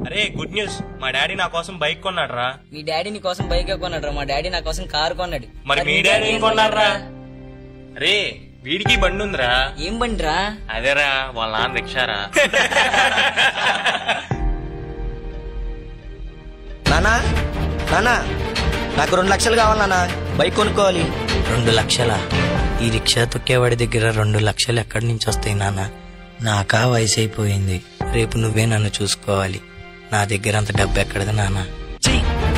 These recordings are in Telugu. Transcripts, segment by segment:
అరే గుడ్ న్యూస్, మా డాడీ నా కోసం బైక్ కొన్నాడు రా. మీ డాడీ నీ కోసం బైక్ కొన్నాడు రా, మా డాడీ నా కోసం కారు కొన్నాడు. మరి మీ డాడీ ఏం కొన్నాడు రా? అరే వీడికి బండి ఉందిరా. ఏం బండి రా? అదేరా వాళ్ళ నాన్న రిక్షారా. నానా నాకు 2 లక్షలు కావాలి నాన్న, బైక్ కొనుక్కోవాలి. 2 లక్షలా? ఈ రిక్షా తొక్కేవాడి దగ్గర 2 లక్షలు ఎక్కడి నుంచి వస్తాయి నాన్న? నాకా వయసు అయిపోయింది, రేపు నువ్వే నన్ను చూసుకోవాలి. నా దగ్గర అంత డబ్బు ఎక్కడది నాన్న?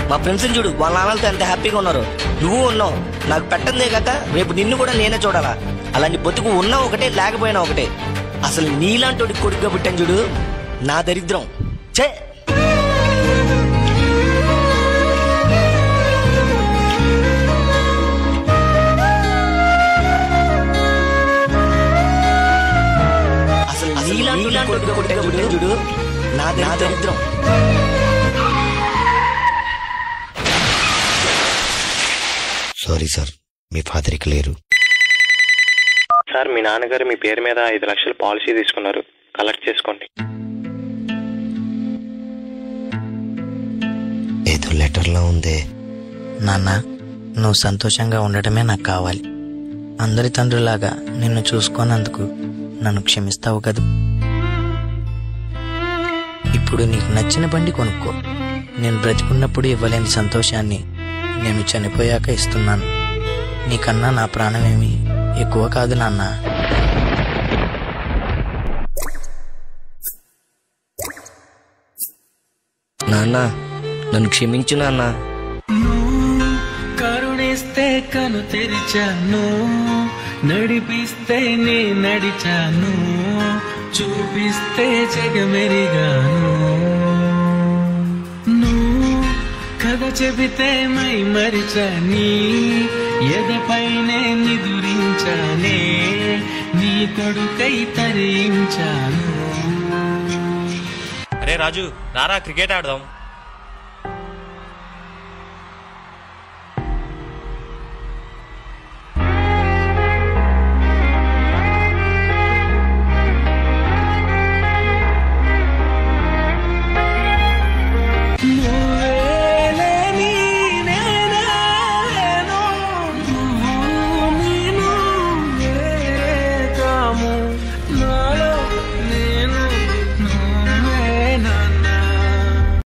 మా ఫ్రెండ్స్ చూడు, వాళ్ళ నాన్నలతో ఎంత హ్యాపీగా ఉన్నారు. నువ్వు ఉన్నావు, నాకు పెట్టందే కాక రేపు నిన్ను కూడా నేనే చూడాలా. అలాంటి బతుకు ఉన్నా ఒకటే, లేకపోయినా ఒకటే. అసలు నీలాంటి కొడుకుగా పుట్టాను చూడు, నా దరిద్రం. చే చూడు, నా దరిద్రం. సారీ సార్, మీ ఫాదర్ ఇక లేరు. సార్ మీ నాన్నగారు మీ పేరు మీద 5 లక్షలు పాలసీ తీసుకున్నారు, కలెక్ట్ చేసుకోండి. ఏదో లెటర్లో ఉందే. నాన్న, నువ్వు సంతోషంగా ఉండటమే నాకు కావాలి. అందరి తండ్రులాగా నిన్ను చూసుకోనందుకు నన్ను క్షమిస్తావు కదూ. ఇప్పుడు నీకు నచ్చిన బండి కొనుక్కో. నేను బ్రతికున్నప్పుడు ఇవ్వలేని సంతోషాన్ని నేను చనిపోయాక ఇస్తున్నాను. నీకన్నా నా ప్రాణమేమి ఎక్కువ కాదు నాన్న. నాన్న నన్ను క్షమించు నాన్న. కరుణిస్తే కను తెరిచాను, నడిపిస్తే నే నడిచాను, చూపిస్తే జగమెరిగాను. నువ్వు కథ చెబితే మై మరిచాని, ఎదపైనే నిదురించానే, నీ కొడుకై తరించాను. అరే రాజు రారా, క్రికెట్ ఆడదాం.